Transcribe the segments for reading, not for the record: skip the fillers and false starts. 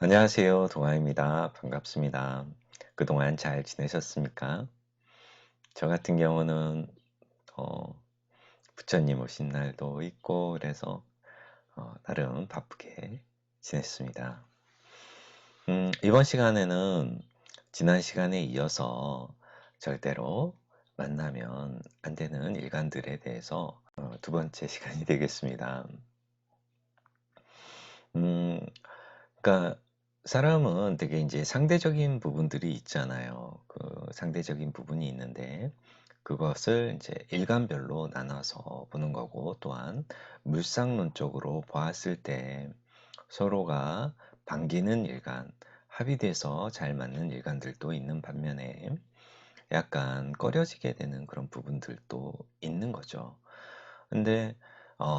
안녕하세요. 동아입니다. 반갑습니다. 그동안 잘 지내셨습니까? 저 같은 경우는 어, 부처님 오신 날도 있고 그래서 나름 바쁘게 지냈습니다. 이번 시간에는 지난 시간에 이어서 절대로 만나면 안 되는 일간들에 대해서 두 번째 시간이 되겠습니다. 음, 그러니까 사람은 되게 이제 상대적인 부분들이 있잖아요. 그 상대적인 부분이 있는데 그것을 이제 일간별로 나눠서 보는 거고 또한 물상론적으로 보았을 때 서로가 반기는 일간, 합의돼서 잘 맞는 일간들도 있는 반면에 약간 꺼려지게 되는 그런 부분들도 있는 거죠. 근데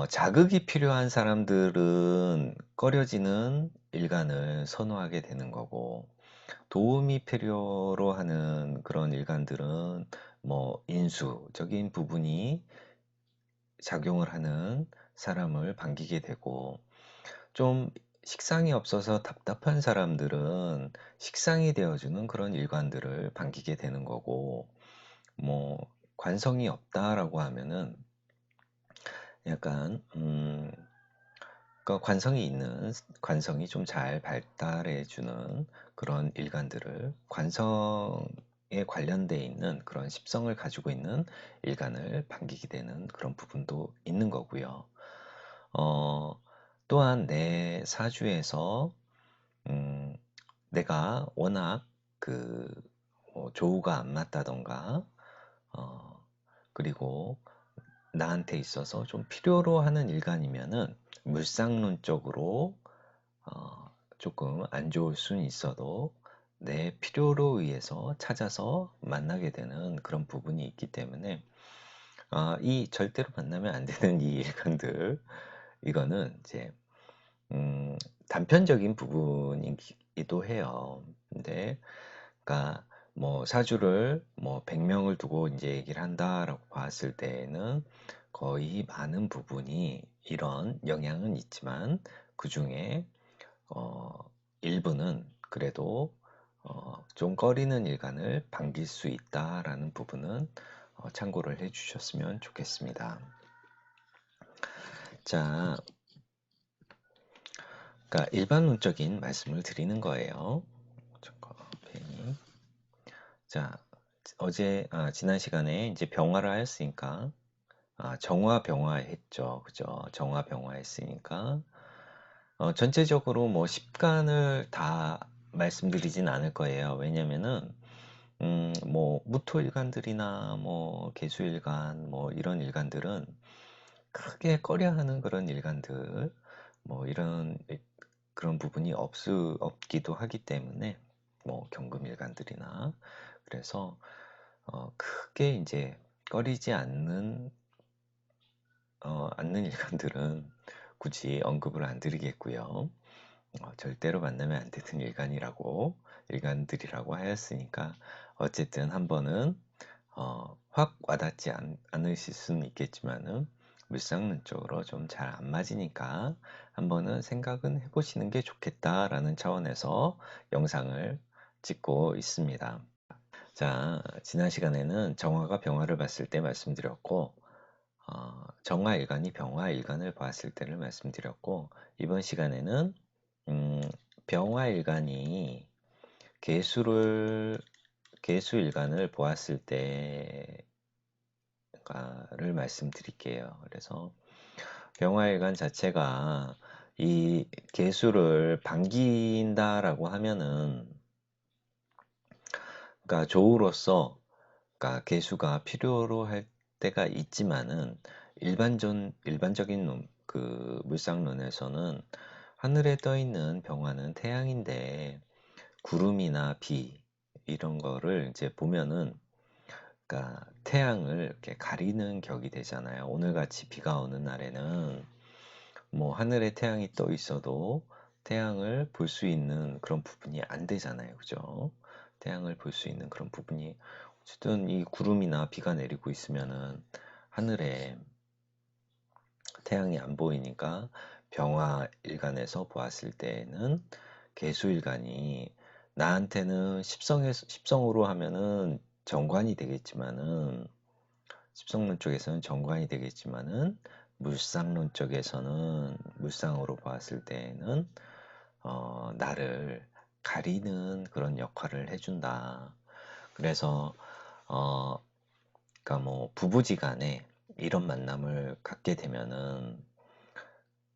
자극이 필요한 사람들은 꺼려지는 일간을 선호하게 되는 거고 도움이 필요로 하는 그런 일간들은 뭐 인수적인 부분이 작용을 하는 사람을 반기게 되고 좀 식상이 없어서 답답한 사람들은 식상이 되어주는 그런 일관들을 반기게 되는 거고 뭐 관성이 없다라고 하면은 약간 그러니까 관성이 있는 관성이 좀 잘 발달해 주는 그런 일간들을 관성에 관련돼 있는 그런 습성을 가지고 있는 일간을 반기게 되는 그런 부분도 있는 거고요. 어, 또한 내 사주에서 음, 내가 워낙 뭐 조우가 안 맞다던가 어, 그리고 나한테 있어서 좀 필요로 하는 일간이면은 물상론적으로 조금 안 좋을 수는 있어도 내 필요로 의해서 찾아서 만나게 되는 그런 부분이 있기 때문에 이 절대로 만나면 안 되는 이 일간들 이거는 이제 음, 단편적인 부분이기도 해요. 근데 그러니까 뭐 사주를 뭐 100명을 두고 이제 얘기를 한다라고 봤을 때에는 거의 많은 부분이 이런 영향은 있지만 그중에 어, 일부는 그래도 좀 꺼리는 일간을 반길 수 있다라는 부분은 참고를 해 주셨으면 좋겠습니다. 자, 그러니까 일반론적인 말씀을 드리는 거예요. 잠깐, 펜이. 자, 지난 시간에 이제 병화를 하였으니까, 정화 병화 했죠. 그죠? 정화 병화 했으니까, 전체적으로 뭐 10간을 다 말씀드리진 않을 거예요. 왜냐면은, 뭐, 무토일간들이나 뭐, 개수일간, 뭐, 이런 일간들은 크게 꺼려하는 그런 일간들, 뭐, 그런 부분이 없기도 하기 때문에, 뭐, 경금일간들이나, 그래서, 크게 이제 꺼리지 않는 일간들은 굳이 언급을 안 드리겠고요. 절대로 만나면 안 되는 일간들이라고 하였으니까, 어쨌든 한 번은, 확 와닿지 않으실 수는 있겠지만은, 물상론적으로 좀 잘 안 맞으니까, 한 번은 생각은 해보시는 게 좋겠다라는 차원에서 영상을 찍고 있습니다. 자, 지난 시간에는 정화가 병화를 봤을 때 말씀드렸고, 정화일간이 병화일간을 봤을 때를 말씀드렸고, 이번 시간에는 음, 병화일간이 개수를 개수일간을 보았을 때를 말씀드릴게요. 그래서 병화일간 자체가 이 개수를 반긴다라고 하면은, 그러니까 조우로서, 그러니까 개수가 필요로 할 때가 있지만은 일반적인 그 물상론에서는 하늘에 떠 있는 병화는 태양인데 구름이나 비 이런 거를 이제 보면은 그러니까 태양을 이렇게 가리는 격이 되잖아요. 오늘같이 비가 오는 날에는 뭐 하늘에 태양이 떠 있어도 태양을 볼 수 있는 그런 부분이 안 되잖아요. 그죠? 태양을 볼 수 있는 그런 부분이 어쨌든 이 구름이나 비가 내리고 있으면은 하늘에 태양이 안 보이니까 병화 일간에서 보았을 때는 개수일간이 나한테는 십성으로 하면은 정관이 되겠지만은 십성론 쪽에서는 정관이 되겠지만은 물상론 쪽에서는 물상으로 보았을 때에는 나를 가리는 그런 역할을 해준다. 그래서 어, 그러니까 뭐 부부지간에 이런 만남을 갖게 되면은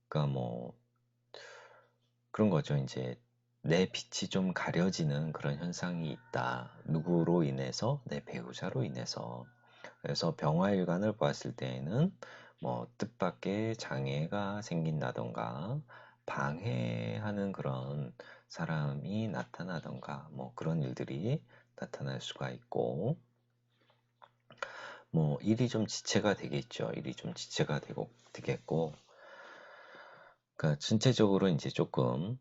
그러니까 뭐 그런 거죠. 이제 내 빛이 좀 가려지는 그런 현상이 있다. 누구로 인해서? 내 배우자로 인해서. 그래서 병화일관을 보았을 때에는 뭐 뜻밖의 장애가 생긴다던가 방해하는 그런 사람이 나타나던가 뭐 그런 일들이 나타날 수가 있고 뭐 일이 좀 지체가 되겠죠. 일이 좀 지체가 되겠고 그러니까 전체적으로 이제 조금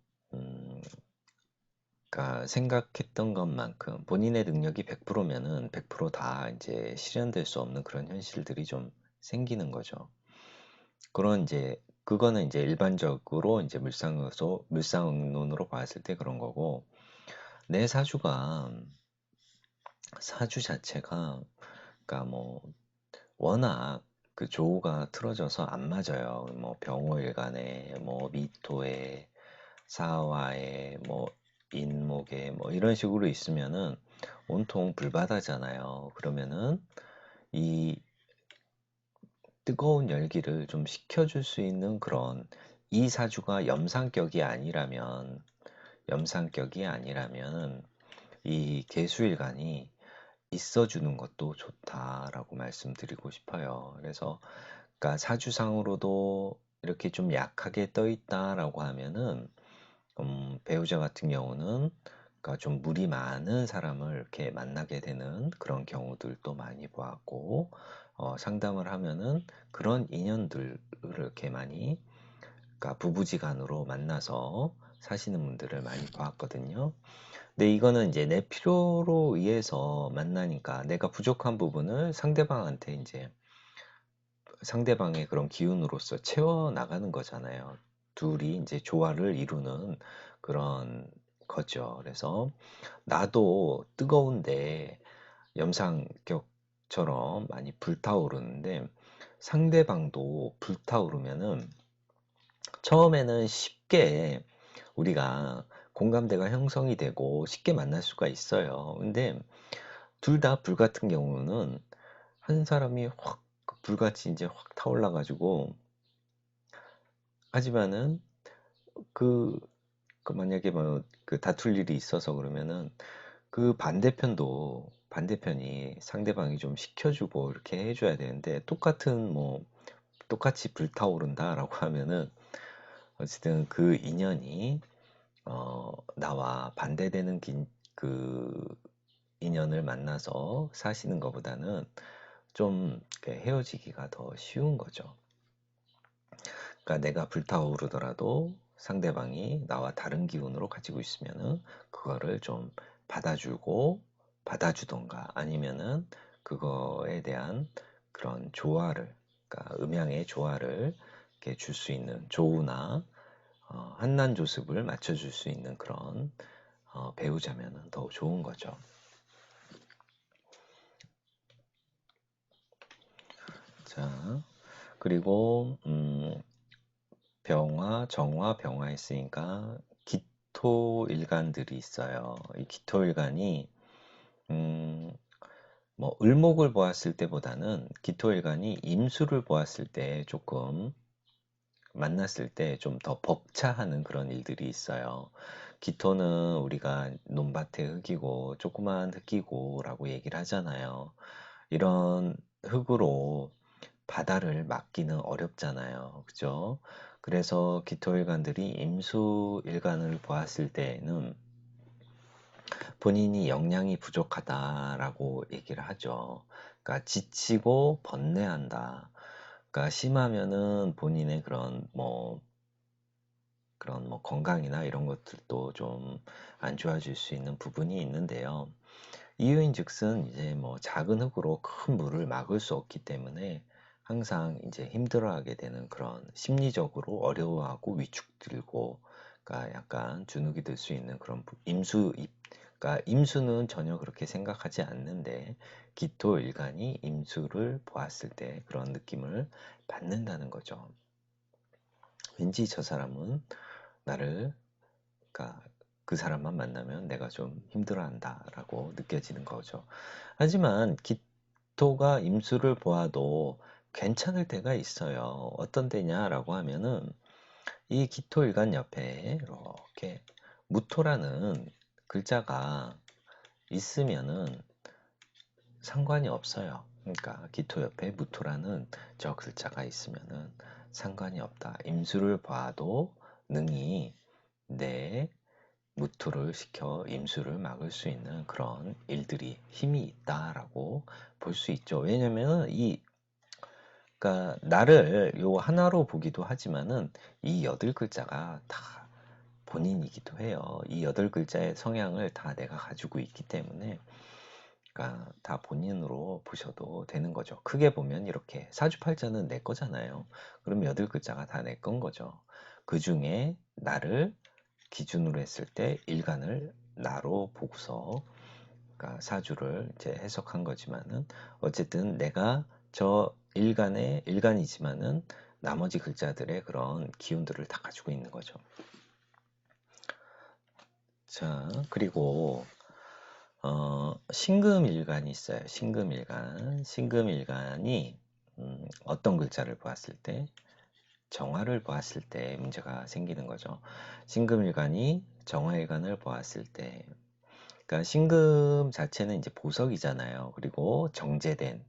그러니까 생각했던 것만큼 본인의 능력이 100%면은 100%다 이제 실현될 수 없는 그런 현실들이 좀 생기는 거죠. 그런 이제 그거는 이제 일반적으로 이제 물상론으로 봤을 때 그런 거고 내 사주 자체가 그러니까 뭐 워낙 그 조우가 틀어져서 안 맞아요. 뭐 병호일간에 뭐 미토에 사화에 뭐 인목에 뭐 이런 식으로 있으면은 온통 불바다잖아요. 그러면은 이 뜨거운 열기를 좀 식혀줄 수 있는 그런 이 사주가 염상격이 아니라면 이 개수일간이 있어주는 것도 좋다라고 말씀드리고 싶어요. 그래서 그러니까 사주상으로도 이렇게 좀 약하게 떠 있다라고 하면은 배우자 같은 경우는 그러니까 좀 물이 많은 사람을 이렇게 만나게 되는 그런 경우들도 많이 보았고 상담을 하면은 그런 인연들을 이렇게 많이 그러니까 부부지간으로 만나서 사시는 분들을 많이 보았거든요. 근데 이거는 이제 내 필요로 의해서 만나니까 내가 부족한 부분을 상대방한테 이제 상대방의 그런 기운으로서 채워 나가는 거잖아요. 둘이 이제 조화를 이루는 그런 거죠. 그래서 나도 뜨거운데 염상격처럼 많이 불타오르는데 상대방도 불타오르면은 처음에는 쉽게 우리가 공감대가 형성이 되고 쉽게 만날 수가 있어요. 근데 둘 다 불 같은 경우는 한 사람이 확 불같이 이제 확 타올라 가지고 하지만은 그, 그 만약에 뭐 그 다툴 일이 있어서 그러면은 그 반대편이 상대방이 좀 시켜주고 이렇게 해줘야 되는데 똑같이 불타오른다라고 하면은 어쨌든 그 인연이 나와 반대되는 그 인연을 만나서 사시는 것보다는 좀 헤어지기가 더 쉬운 거죠. 그러니까 내가 불타오르더라도 상대방이 나와 다른 기운으로 가지고 있으면은 그거를 좀 받아주고 받아주던가 아니면은 그거에 대한 그런 조화를 그러니까 음양의 조화를 이렇게 줄 수 있는 조우나 한난 조습을 맞춰줄 수 있는 그런 배우자면은 더 좋은 거죠. 자, 그리고 병화, 정화, 병화 했으니까 기토일간들이 있어요. 이 기토일간이 음, 뭐 을목을 보았을 때보다는 기토일간이 임수를 보았을 때 조금 만났을 때 좀 더 벅차하는 그런 일들이 있어요. 기토는 우리가 논밭의 흙이고 조그만 흙이고라고 얘기를 하잖아요. 이런 흙으로 바다를 막기는 어렵잖아요. 그죠? 그래서 기토일간들이 임수일간을 보았을 때에는 본인이 역량이 부족하다라고 얘기를 하죠. 그러니까 지치고 번뇌한다. 그러니까 심하면은 본인의 그런 뭐 건강이나 이런 것들도 좀 안 좋아질 수 있는 부분이 있는데요. 이유인즉슨 이제 뭐 작은 흙으로 큰 물을 막을 수 없기 때문에 항상 이제 힘들어하게 되는 그런 심리적으로 어려워하고 위축들고 그러니까 약간 주눅이 들 수 있는 그런 그러니까 임수는 전혀 그렇게 생각하지 않는데 기토일간이 임수를 보았을 때 그런 느낌을 받는다는 거죠. 왠지 저 사람은 나를, 그러니까 그 사람만 만나면 내가 좀 힘들어한다라고 느껴지는 거죠. 하지만 기토가 임수를 보아도 괜찮을 때가 있어요. 어떤 때냐라고 하면은 이 기토일간 옆에 이렇게 무토라는 글자가 있으면은 상관이 없어요. 그러니까 기토 옆에 무토라는 저 글자가 있으면은 상관이 없다. 임수를 봐도 능히 내 무토를 시켜 임수를 막을 수 있는 그런 일들이 힘이 있다라고 볼 수 있죠. 왜냐면은 그러니까 나를 요 하나로 보기도 하지만은 이 8글자가 다 본인이기도 해요. 이 8글자의 성향을 다 내가 가지고 있기 때문에 그러니까 다 본인으로 보셔도 되는 거죠. 크게 보면 이렇게 사주팔자는 내 거잖아요. 그럼 8글자가 다 내 건 거죠. 그 중에 나를 기준으로 했을 때 일간을 나로 보고서 그러니까 사주를 이제 해석한 거지만은 어쨌든 내가 저 일간이지만은 나머지 글자들의 그런 기운들을 다 가지고 있는 거죠. 자, 그리고 신금일간이 있어요. 신금일간. 신금일간이 어떤 글자를 보았을 때 정화를 보았을 때 문제가 생기는 거죠. 신금일간이 정화일간을 보았을 때, 그러니까 신금 자체는 이제 보석이잖아요. 그리고 정제된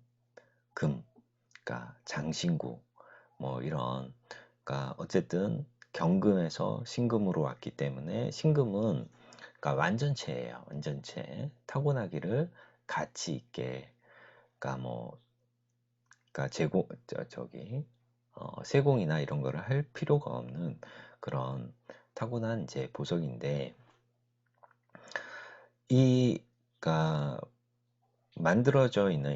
금, 그러니까 장신구, 뭐 이런, 그러니까 어쨌든 경금에서 신금으로 왔기 때문에 신금은 그러니까 완전체예요. 완전체. 타고나기를 가치 있게, 그러니까 뭐, 그러니까 세공이나 이런 거를 할 필요가 없는 그런 타고난 이제 보석인데 그러니까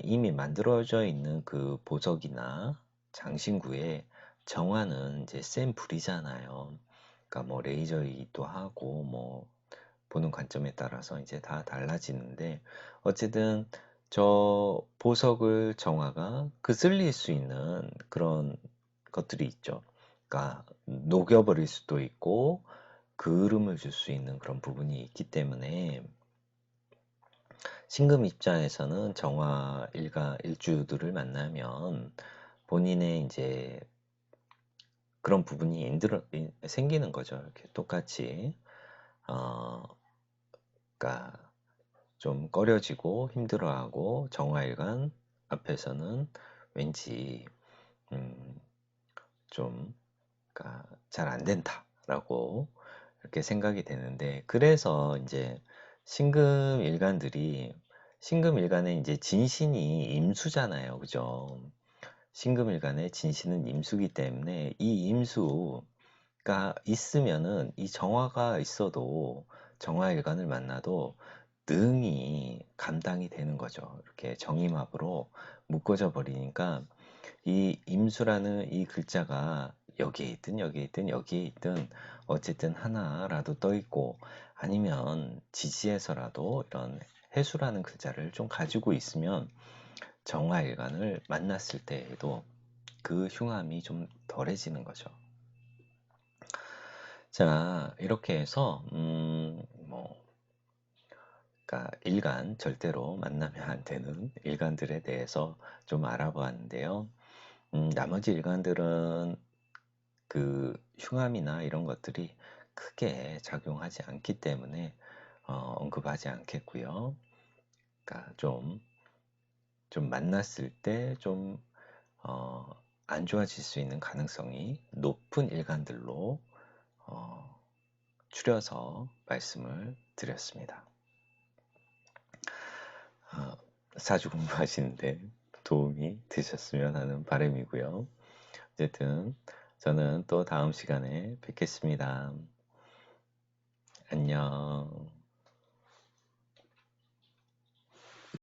이미 만들어져 있는 그 보석이나 장신구의 정화는 이제 센 불이잖아요. 그러니까 뭐 레이저이기도 하고 뭐 보는 관점에 따라서 이제 다 달라지는데 어쨌든 저 보석을 정화가 그슬릴 수 있는 그런 것들이 있죠. 그러니까 녹여버릴 수도 있고 그을음을 줄 수 있는 그런 부분이 있기 때문에 신금 입장에서는 정화 일주들을 만나면 본인의 이제 그런 부분이 생기는 거죠. 이렇게 똑같이 어, 그러니까 좀 꺼려지고 힘들어하고 정화일관 앞에서는 왠지 음, 좀 그러니까 잘 안 된다라고 이렇게 생각이 되는데 그래서 이제 신금일간의 이제 진신이 임수잖아요, 그죠? 신금일간의 진신은 임수기 때문에 이 임수가 있으면은 이 정화가 있어도 정화일간을 만나도 능히 감당이 되는 거죠. 이렇게 정임합으로 묶어져 버리니까 이 임수라는 이 글자가 여기에 있든 어쨌든 하나라도 떠 있고 아니면 지지에서라도 이런 해수라는 글자를 좀 가지고 있으면 정화일간을 만났을 때에도 그 흉함이 좀 덜해지는 거죠. 자, 이렇게 해서 뭐 그러니까 일간 절대로 만나면 안 되는 일간들에 대해서 좀 알아보았는데요. 나머지 일간들은 그 흉함이나 이런 것들이 크게 작용하지 않기 때문에 언급하지 않겠고요. 그러니까 좀 만났을 때 좀 안 좋아질 수 있는 가능성이 높은 일간들로 어, 추려서 말씀을 드렸습니다. 어, 사주 공부하시는데 도움이 되셨으면 하는 바람이고요. 어쨌든 저는 또 다음 시간에 뵙겠습니다. 안녕.